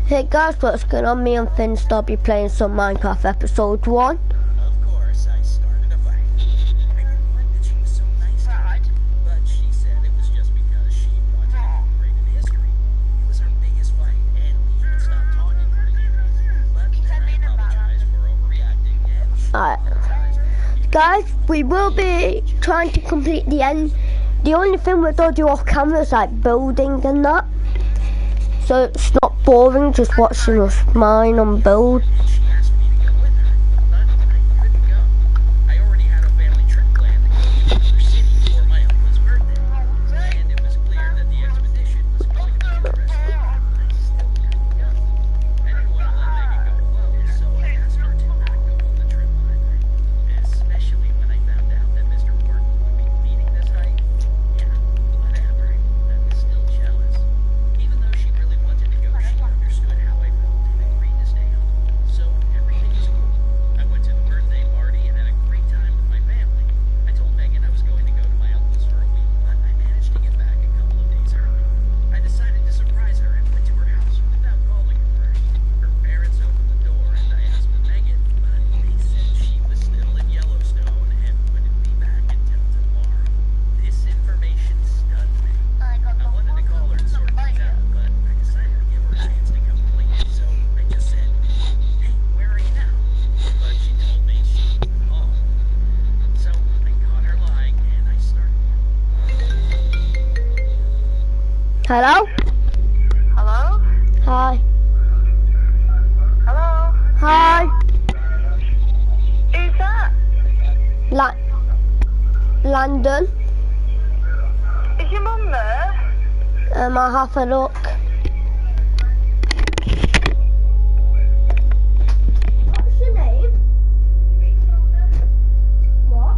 Hey guys, what's going on? Me and Finn will be playing some Minecraft episode 1. Of course, I started a fight. I didn't like that she was so nice to me, but she said it was just because she wanted to be great in history. It was our biggest fight, and we even stopped talking for a year. But then I apologized for overreacting, and she apologized. Guys, we will be trying to complete the end. The only thing we're going to do off camera is like building and that. So it's not boring just watching us mine and build. She asked me to go with her, but I couldn't go. I already had a family trip planned to go to another city for my uncle's birthday, and it was clear that the expedition was going to be interesting. I still couldn't go. I didn't want to let Megan go alone, so I asked her to not go on the trip either. Especially when I found out that Mr. Morton would be leading this hike. Yeah, whatever. I was still jealous. Even though she really wanted to go, she understood how I felt and agreed to stay home. So everything was cool. I went to the birthday party and had a great time with my family. I told Megan I was going to go to my uncle's for a week, but I managed to get back a couple of days early. I decided to surprise her and went to her house without calling her first. Her parents opened the door and I asked for Megan, but they said she was still in Yellowstone and wouldn't be back until tomorrow. This information stunned me. I wanted to call her and sort things out, but I decided to give her a chance to come clean, so I just said, "Hey, where are you now?" But she told me she was home. So I caught her lying, and I started. Hello? Hello? Hi. Hello? Hi. Who's that? London. Is your mum there? I'll have a look. What's your name? What?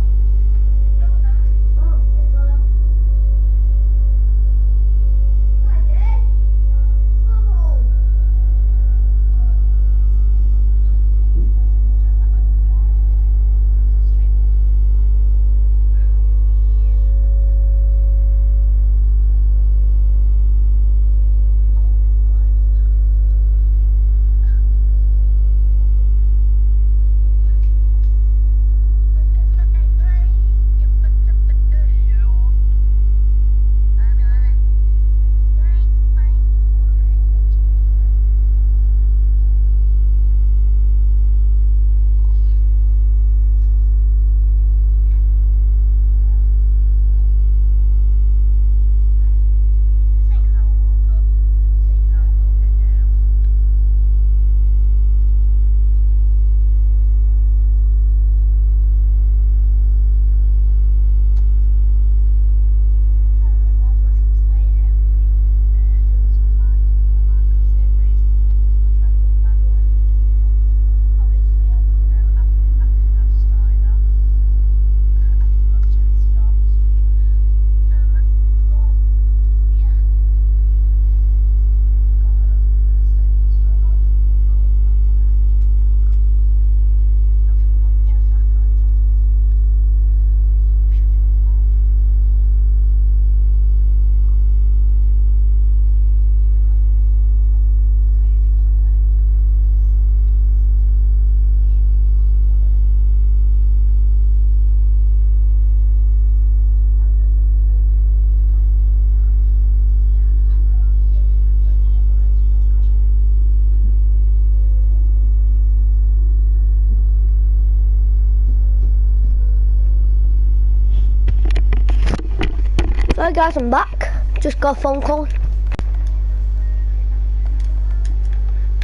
Hi guys, I'm back. Just got a phone call.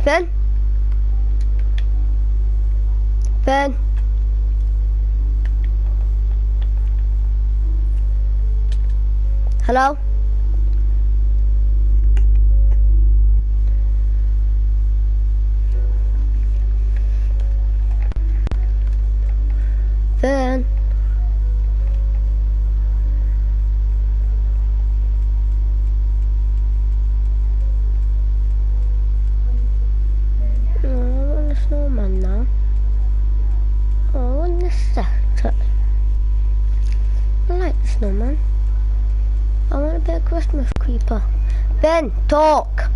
Finn? Finn? Hello? Finn? Snowman now. Oh, what is that? I like the snowman. I want to be a Christmas creeper. Ben, talk.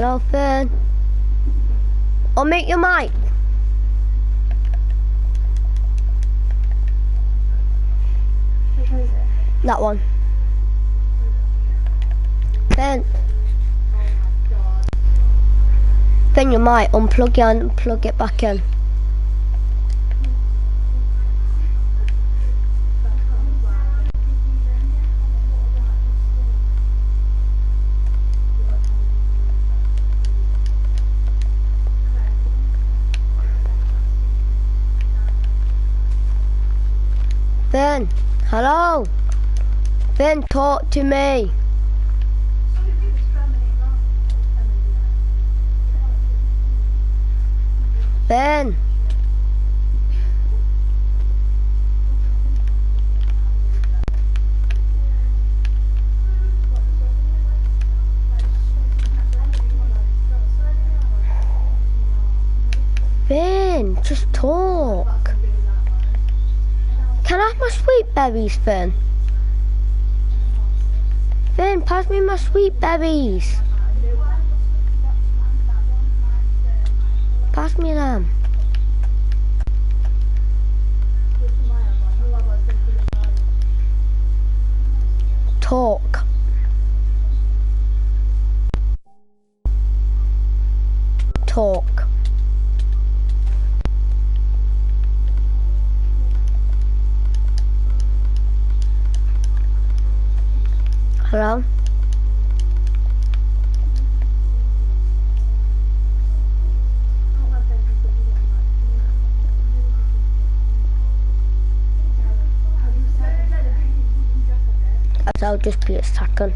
Hello, Fern. Or make your mic. That one. Fern. Fern, your mic. Unplug it and plug it back in. Finn, hello? Finn, talk to me. Finn. Finn, just talk. Can I have my sweet berries, Finn? Finn, pass me my sweet berries. Pass me them. Talk. Talk. Hello? I'll just be a second.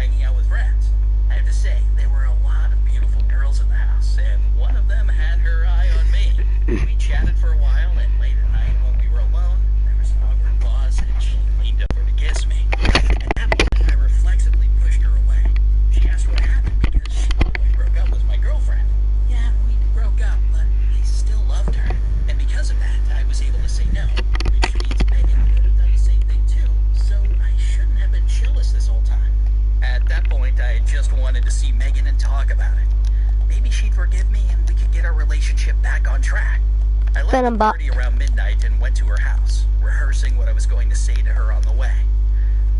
hanging out with friends. I have to say, there were a lot of beautiful girls in the house, and one of them had her eye on me. We chatted for a while, and late at night when we were alone, there was an awkward pause, and she leaned over to kiss me. At that point, I reflexively pushed her away. She asked what happened because she only broke up with my girlfriend. Yeah, we broke up, but I still loved her. And because of that, I was able to say no, which means Megan could have done the same thing too, so I shouldn't have been jealous this whole time. At that point, I just wanted to see Megan and talk about it. Maybe she'd forgive me and we could get our relationship back on track. I left the party around midnight and went to her house, rehearsing what I was going to say to her on the way.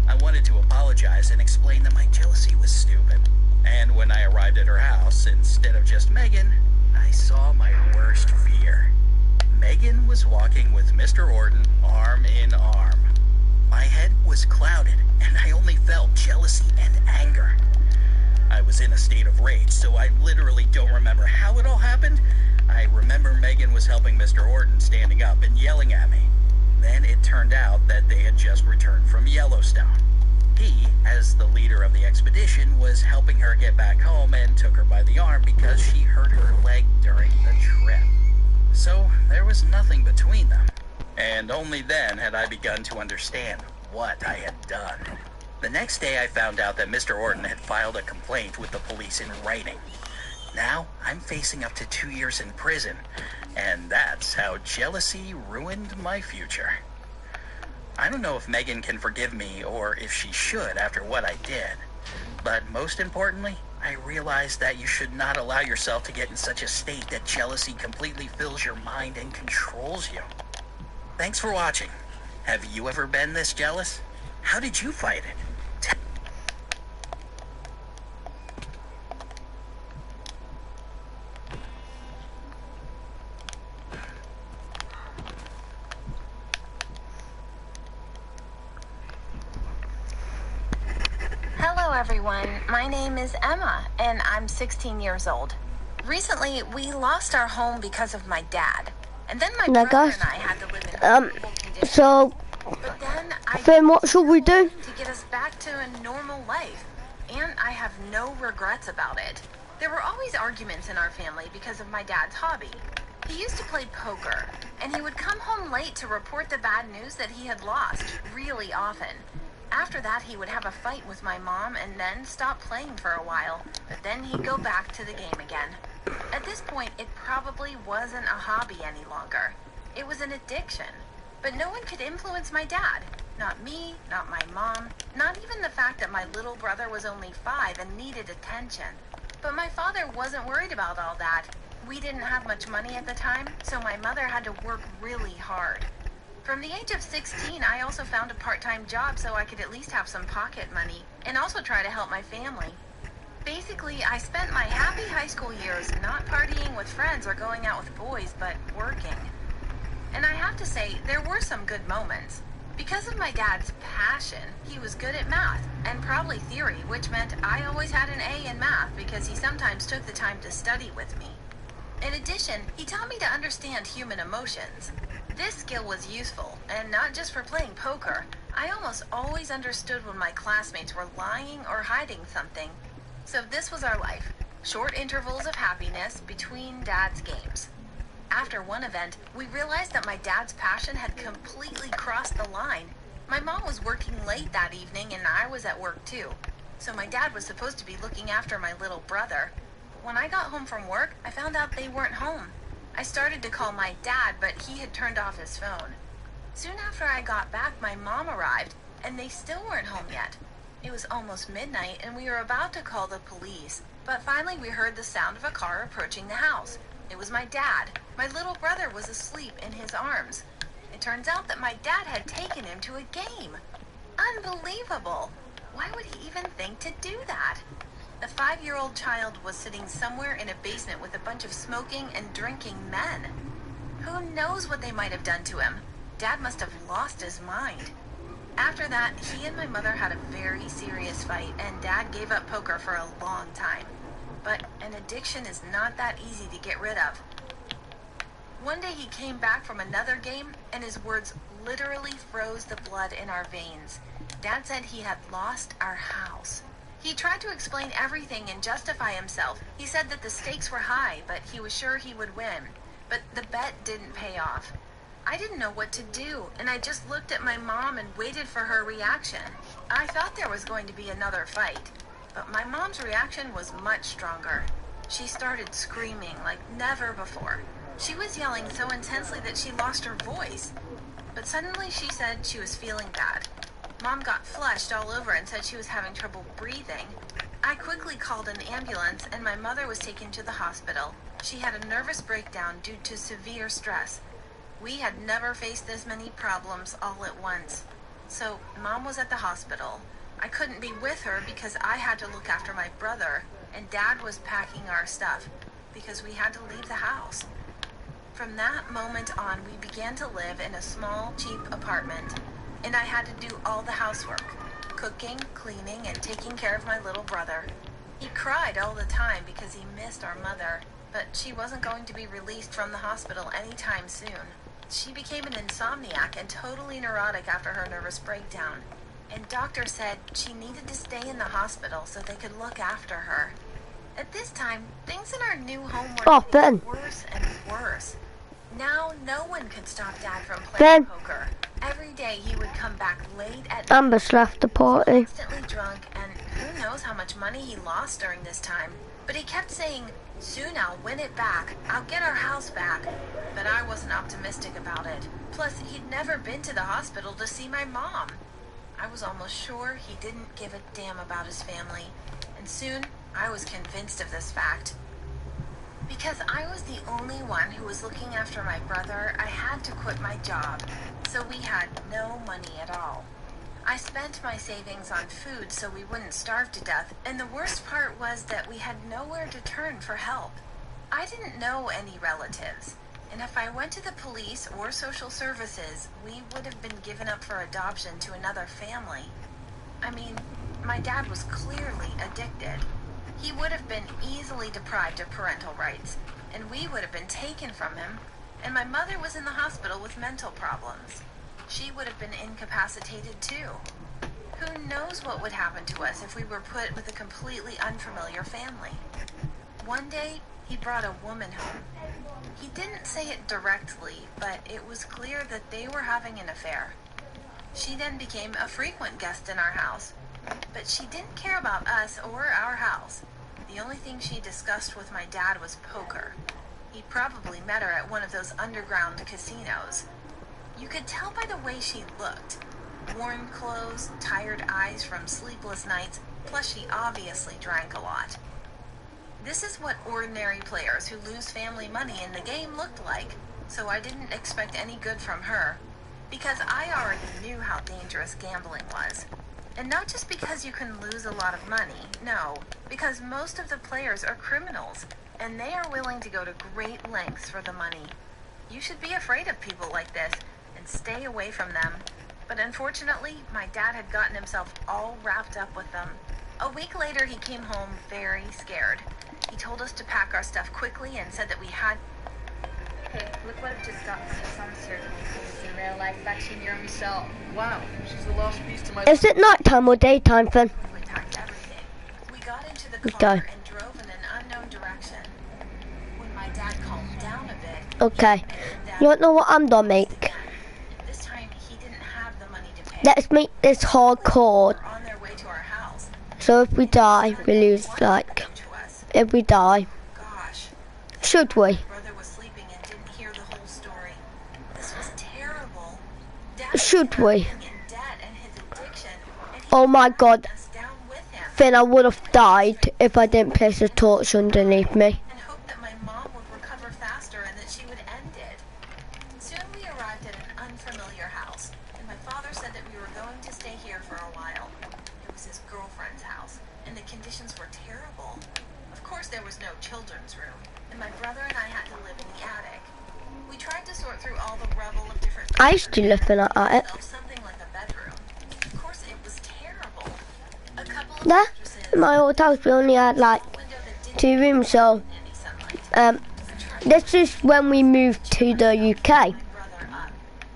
I wanted to apologize and explain that my jealousy was stupid. And when I arrived at her house, instead of just Megan, I saw my worst fear. Megan was walking with Mr. Orton, arm in arm. My head was clouded, and I only felt jealousy and anger. I was in a state of rage, so I literally don't remember how it all happened. I remember Megan was helping Mr. Orton standing up and yelling at me. Then it turned out that they had just returned from Yellowstone. He, as the leader of the expedition, was helping her get back home and took her by the arm because she hurt her leg during the trip. So there was nothing between them. And only then had I begun to understand what I had done. The next day I found out that Mr. Orton had filed a complaint with the police in writing. Now I'm facing up to 2 years in prison, and that's how jealousy ruined my future. I don't know if Megan can forgive me or if she should after what I did. But most importantly, I realized that you should not allow yourself to get in such a state that jealousy completely fills your mind and controls you. Thanks for watching. Have you ever been this jealous? How did you fight it? Hello everyone, my name is Emma and I'm 16 years old. Recently, we lost our home because of my dad. And then my brother and I had to live in horrible conditions. So, but then then what should we do? To get us back to a normal life. And I have no regrets about it. There were always arguments in our family because of my dad's hobby. He used to play poker, and he would come home late to report the bad news that he had lost really often. After that, he would have a fight with my mom and then stop playing for a while, but then he'd go back to the game again. At this point, it probably wasn't a hobby any longer. It was an addiction. But no one could influence my dad. Not me, not my mom, not even the fact that my little brother was only 5 and needed attention. But my father wasn't worried about all that. We didn't have much money at the time, so my mother had to work really hard. From the age of 16, I also found a part-time job so I could at least have some pocket money and also try to help my family. Basically, I spent my happy high school years not partying with friends or going out with boys, but working. And I have to say, there were some good moments. Because of my dad's passion, he was good at math and probably theory, which meant I always had an A in math because he sometimes took the time to study with me. In addition, he taught me to understand human emotions. This skill was useful, and not just for playing poker. I almost always understood when my classmates were lying or hiding something. So this was our life, short intervals of happiness between Dad's games. After one event, we realized that my dad's passion had completely crossed the line. My mom was working late that evening and I was at work too. So my dad was supposed to be looking after my little brother. When I got home from work, I found out they weren't home. I started to call my dad, but he had turned off his phone. Soon after I got back, my mom arrived, and they still weren't home yet. It was almost midnight, and we were about to call the police. But finally, we heard the sound of a car approaching the house. It was my dad. My little brother was asleep in his arms. It turns out that my dad had taken him to a game. Unbelievable! Why would he even think to do that? The 5-year-old child was sitting somewhere in a basement with a bunch of smoking and drinking men. Who knows what they might have done to him? Dad must have lost his mind. After that, he and my mother had a very serious fight, and Dad gave up poker for a long time. But an addiction is not that easy to get rid of. One day he came back from another game, and his words literally froze the blood in our veins. Dad said he had lost our house. He tried to explain everything and justify himself. He said that the stakes were high, but he was sure he would win. But the bet didn't pay off. I didn't know what to do, and I just looked at my mom and waited for her reaction. I thought there was going to be another fight, but my mom's reaction was much stronger. She started screaming like never before. She was yelling so intensely that she lost her voice. But suddenly she said she was feeling bad. Mom got flushed all over and said she was having trouble breathing. I quickly called an ambulance and my mother was taken to the hospital. She had a nervous breakdown due to severe stress. We had never faced this many problems all at once. So Mom was at the hospital. I couldn't be with her because I had to look after my brother, and Dad was packing our stuff because we had to leave the house. From that moment on, we began to live in a small, cheap apartment, and I had to do all the housework, cooking, cleaning, and taking care of my little brother. He cried all the time because he missed our mother, but she wasn't going to be released from the hospital anytime soon. She became an insomniac and totally neurotic after her nervous breakdown, and doctors said she needed to stay in the hospital so they could look after her. At this time, things in our new home were getting worse and worse. Now, no one could stop Dad from playing poker. Every day he would come back late at night. Amber's left the party. Constantly drunk, and who knows how much money he lost during this time. But he kept saying, "Soon I'll win it back. I'll get our house back." But I wasn't optimistic about it. Plus, he'd never been to the hospital to see my mom. I was almost sure he didn't give a damn about his family. And soon, I was convinced of this fact. Because I was the only one who was looking after my brother, I had to quit my job. So we had no money at all. I spent my savings on food so we wouldn't starve to death, and the worst part was that we had nowhere to turn for help. I didn't know any relatives, and if I went to the police or social services, we would have been given up for adoption to another family. I mean, my dad was clearly addicted. He would have been easily deprived of parental rights, and we would have been taken from him, and my mother was in the hospital with mental problems. She would have been incapacitated too. Who knows what would happen to us if we were put with a completely unfamiliar family? One day, he brought a woman home. He didn't say it directly, but it was clear that they were having an affair. She then became a frequent guest in our house, but she didn't care about us or our house. The only thing she discussed with my dad was poker. He probably met her at one of those underground casinos. You could tell by the way she looked. Worn clothes, tired eyes from sleepless nights, plus she obviously drank a lot. This is what ordinary players who lose family money in the game looked like, so I didn't expect any good from her, because I already knew how dangerous gambling was. And not just because you can lose a lot of money, no, because most of the players are criminals, and they are willing to go to great lengths for the money. You should be afraid of people like this, and stay away from them. But unfortunately, my dad had gotten himself all wrapped up with them. A week later, he came home very scared. He told us to pack our stuff quickly and said that we had... Hey, look what I've just got. Someone's here. It's in real life action near Michelle. Wow, she's the last piece to my... Is it nighttime or daytime, Finn? We packed everything. We got into the Okay. car and drove in an unknown direction. When my dad calmed down a bit... Okay. You don't know what I'm gonna make? This time, he didn't have the money to pay. Let's make this hardcore. We're on their way to our house. So if we die, we lose, like, To us. if we die. Gosh. Should we? My brother was sleeping and didn't hear the whole story. This was terrible. Dad Should we? was in debt and his addiction, and he Oh my god. us down with him. Finn, I would have died if I didn't place a torch underneath me. And hoped that my mom would recover faster and that she would end it. Soon we arrived at an unfamiliar house, and my father said that we were going to stay here for a while. It was his girlfriend's house, and the conditions were terrible. Of course, there was no children's room, and my brother and I had to live in the attic. We tried to sort through all the rubble of different... I used to live in an attic. Something like a bedroom. Of course, it was terrible. A couple of There, mattresses, in my old house, we only had like a window that didn't 2 rooms, so get any sunlight. this is when we moved to the UK. Brother up,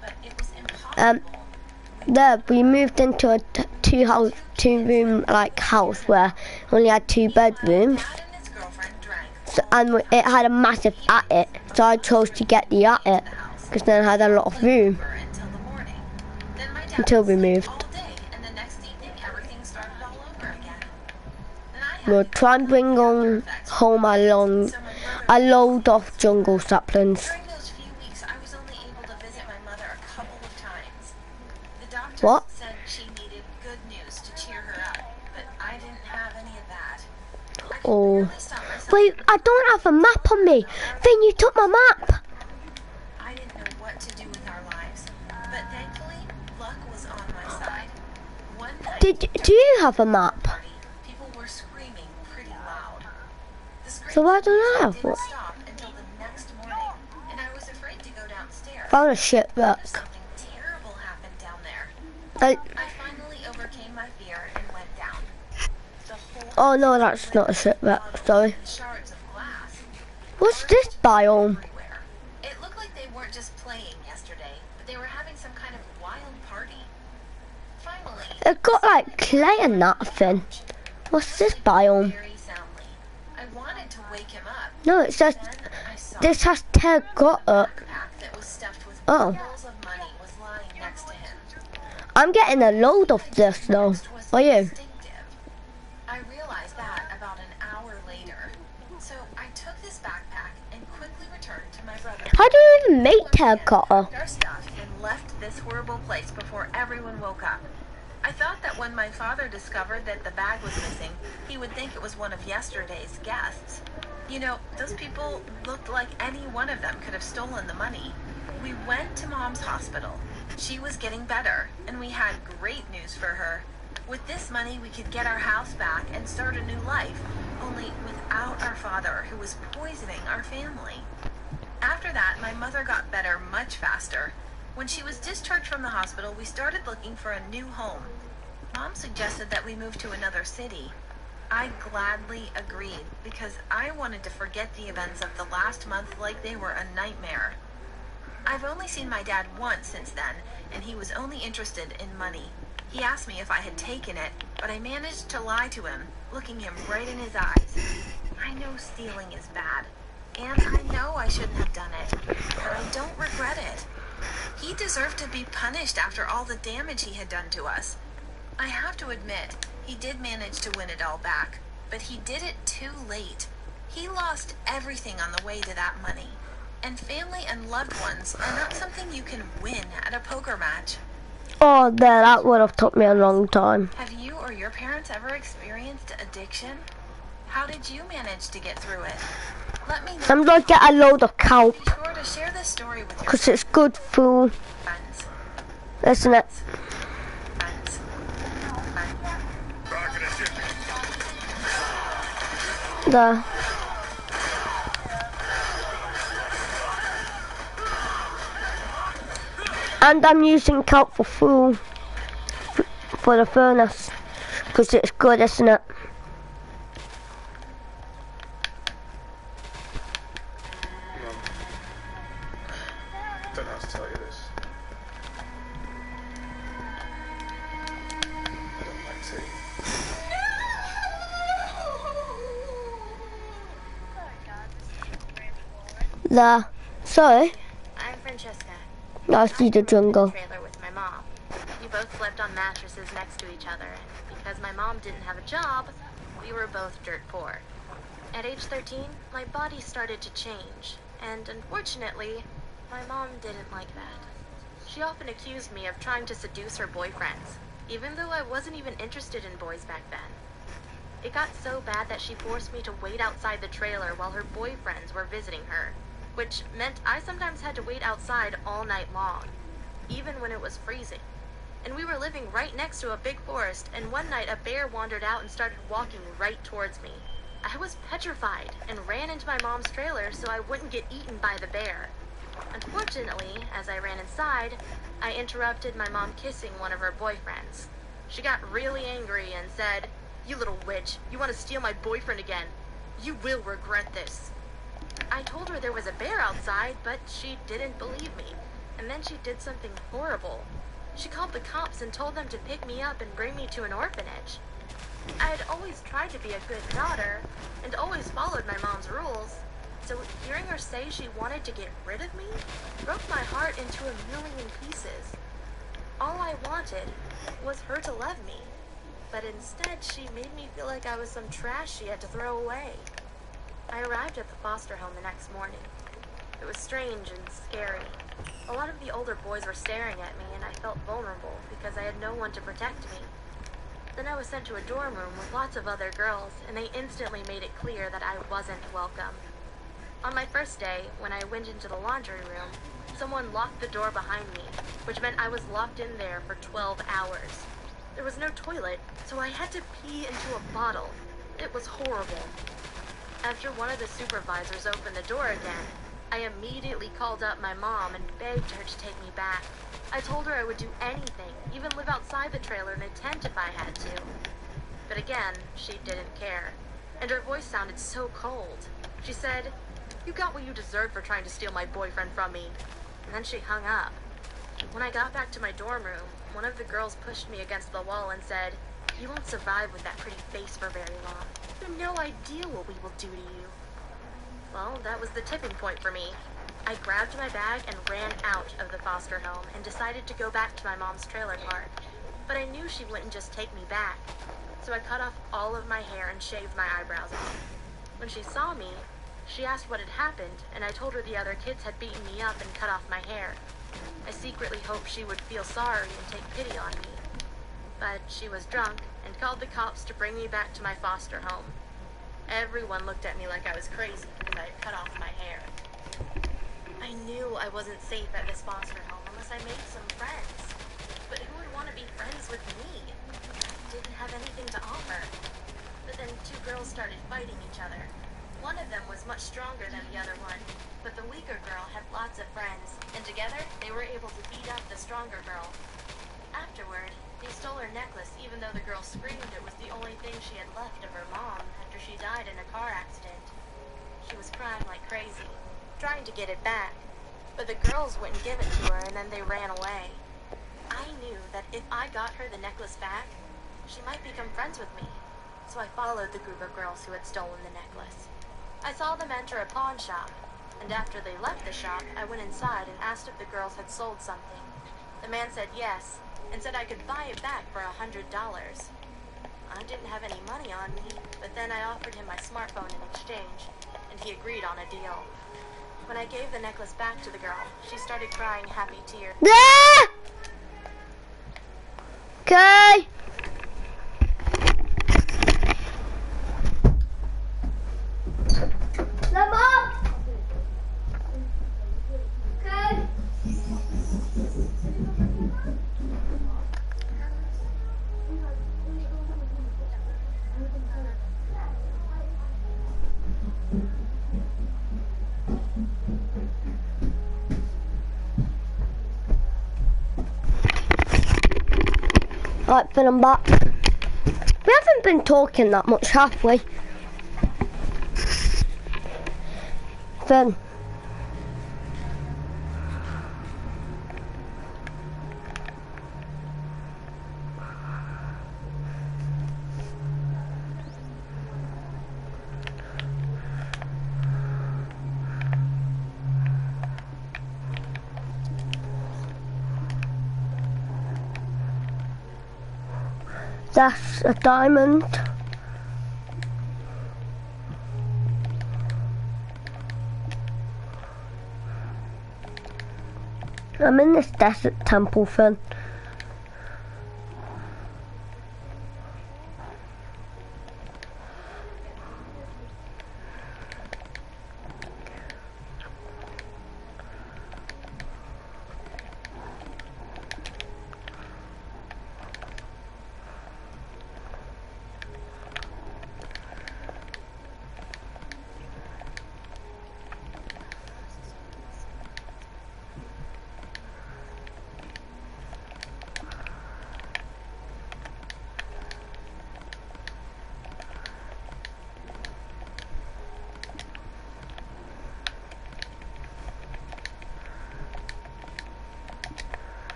but it was impossible. There, we moved into a 2-room like house where it only had 2 bedrooms. Dad and his girlfriend drank So, and it had a massive attic, so I chose to get the attic because then it had a lot of room until the morning. Then my dad until we slept moved. all day, and the next evening everything started all over again. And I had We'll try and bring home a load of jungle saplings. During those few weeks, I was only able to visit my mother a couple of times. The doctor What? said she needed good news to cheer her up, but I didn't have any of that. I could Oh. barely stop myself. Wait, I don't have a map on me. Then you took my map. I didn't know what to do with our lives, but thankfully, luck was on my side. One night, Do you have a map? party, people were screaming pretty loud. The screams So why don't I have didn't one? stop until the next morning, and I was afraid to go downstairs. Found a shipwreck. Something terrible happened down there. I, I finally overcame my fear and went down. The whole oh no, that's not a shipwreck. Sorry. shards of glass What's this biome? everywhere. It looked like they weren't just playing yesterday, but they were having some kind of wild party. Finally, It got like clay and that thing. What's this biome? very soundly. I wanted to wake him up. No, it says Then I saw this has terracotta. backpack that was stuffed with Oh. bundles of money was lying next to him. I'm getting a load of this though. Next was Are you? instinctive. I realized that about an hour later. So I took this backpack and quickly returned to my brother. How do you even make terracotta? Packed our stuff and left this horrible place before everyone woke up. I thought that when my father discovered that the bag was missing, he would think it was one of yesterday's guests. You know, those people looked like any one of them could have stolen the money. We went to Mom's hospital. She was getting better, and we had great news for her. With this money, we could get our house back and start a new life, only without our father, who was poisoning our family. After that, my mother got better much faster. When she was discharged from the hospital, we started looking for a new home. Mom suggested that we move to another city. I gladly agreed because I wanted to forget the events of the last month like they were a nightmare. I've only seen my dad once since then, and he was only interested in money. He asked me if I had taken it, but I managed to lie to him, looking him right in his eyes. I know stealing is bad, and I know I shouldn't have done it, but I don't regret it. He deserved to be punished after all the damage he had done to us. I have to admit, he did manage to win it all back, but he did it too late. He lost everything on the way to that money. And family and loved ones are not something you can win at a poker match. Oh, there, that would have took me a long time. Have you or your parents ever experienced addiction? How did you manage to get through it? Let me know. I'm gonna get a load of kelp Be sure to share this story with your because it's good food, friends. isn't it? Friends. There. And I'm using kelp for food for the furnace because it's good, isn't it? I don't know how to tell you this. I don't like tea. There. Sorry, I'm Francesca. I see the jungle. Trailer with my mom. We both slept on mattresses next to each other, and because my mom didn't have a job, we were both dirt poor. At age 13, my body started to change, and unfortunately, my mom didn't like that. She often accused me of trying to seduce her boyfriends, even though I wasn't even interested in boys back then. It got so bad that she forced me to wait outside the trailer while her boyfriends were visiting her, which meant I sometimes had to wait outside all night long, even when it was freezing. And we were living right next to a big forest, and one night a bear wandered out and started walking right towards me. I was petrified and ran into my mom's trailer so I wouldn't get eaten by the bear. Unfortunately, as I ran inside, I interrupted my mom kissing one of her boyfriends. She got really angry and said, "You little witch, you want to steal my boyfriend again? You will regret this." I told her there was a bear outside, but she didn't believe me. And then she did something horrible. She called the cops and told them to pick me up and bring me to an orphanage. I had always tried to be a good daughter and always followed my mom's rules, so hearing her say she wanted to get rid of me broke my heart into a million pieces. All I wanted was her to love me, but instead she made me feel like I was some trash she had to throw away. I arrived at the foster home the next morning. It was strange and scary. A lot of the older boys were staring at me, and I felt vulnerable because I had no one to protect me. Then I was sent to a dorm room with lots of other girls, and they instantly made it clear that I wasn't welcome. On my first day, when I went into the laundry room, someone locked the door behind me, which meant I was locked in there for 12 hours. There was no toilet, so I had to pee into a bottle. It was horrible. After one of the supervisors opened the door again, I immediately called up my mom and begged her to take me back. I told her I would do anything, even live outside the trailer in a tent if I had to. But again, she didn't care, and her voice sounded so cold. She said, "You got what you deserved for trying to steal my boyfriend from me." And then she hung up. When I got back to my dorm room, one of the girls pushed me against the wall and said, "You won't survive with that pretty face for very long. You have no idea what we will do to you." Well, that was the tipping point for me. I grabbed my bag and ran out of the foster home and decided to go back to my mom's trailer park. But I knew she wouldn't just take me back, so I cut off all of my hair and shaved my eyebrows off. When she saw me, she asked what had happened, and I told her the other kids had beaten me up and cut off my hair. I secretly hoped she would feel sorry and take pity on me. But she was drunk and called the cops to bring me back to my foster home. Everyone looked at me like I was crazy because I had cut off my hair. I knew I wasn't safe at this foster home unless I made some friends. But who would want to be friends with me? I didn't have anything to offer. But then two girls started fighting each other. One of them was much stronger than the other one, but the weaker girl had lots of friends, and together they were able to beat up the stronger girl. Afterward, they stole her necklace even though the girl screamed it was the only thing she had left of her mom after she died in a car accident. She was crying like crazy, trying to get it back, but the girls wouldn't give it to her and then they ran away. I knew that if I got her the necklace back, she might become friends with me, so I followed the group of girls who had stolen the necklace. I saw them enter a pawn shop, and after they left the shop, I went inside and asked if the girls had sold something. The man said yes, and said I could buy it back for $100. I didn't have any money on me, but then I offered him my smartphone in exchange, and he agreed on a deal. When I gave the necklace back to the girl, she started crying happy tears. Ah! Okay. Mom. Okay. Right, then I'm back. We haven't been talking that much, have we? Then. That's a diamond. I'm in this desert temple thing.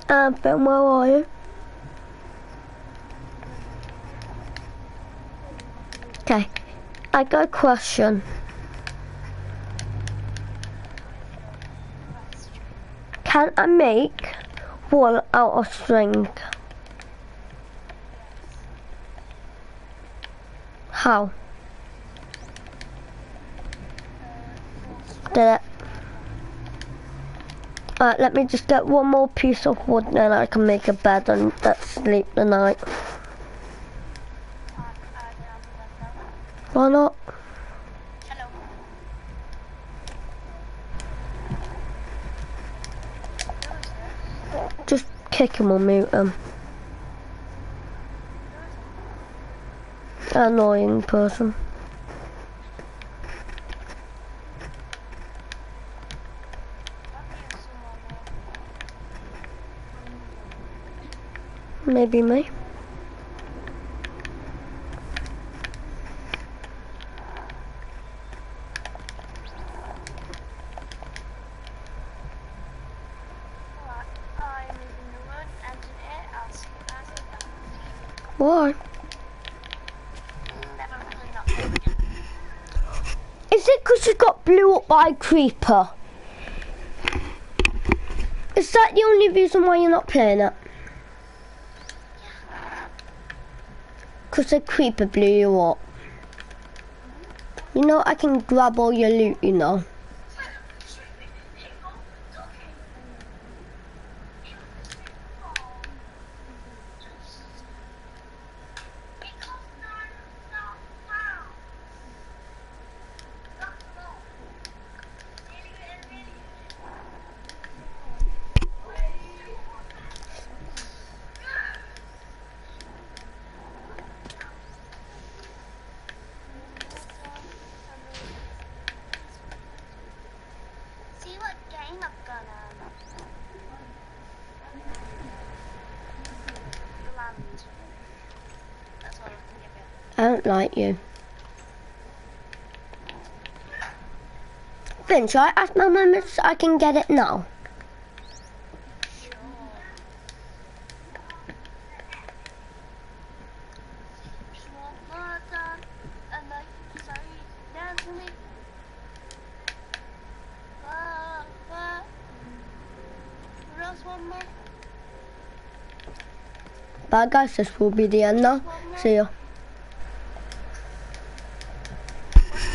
Film, where are you? Okay, I got a question. Can I make wool out of string? How? Did it? Alright, let me just get one more piece of wood, then I can make a bed and sleep the night. Why not? Hello. Just kick him or mute him. Annoying person. Maybe me. Why? Is it because you got blew up by a creeper? Is that the only reason why you're not playing it? Because the creeper blew you up. You know I can grab all your loot, you know. I don't like you. Finn, shall I ask my mum if I can get it now? Bye guys, this will be the end now. See ya.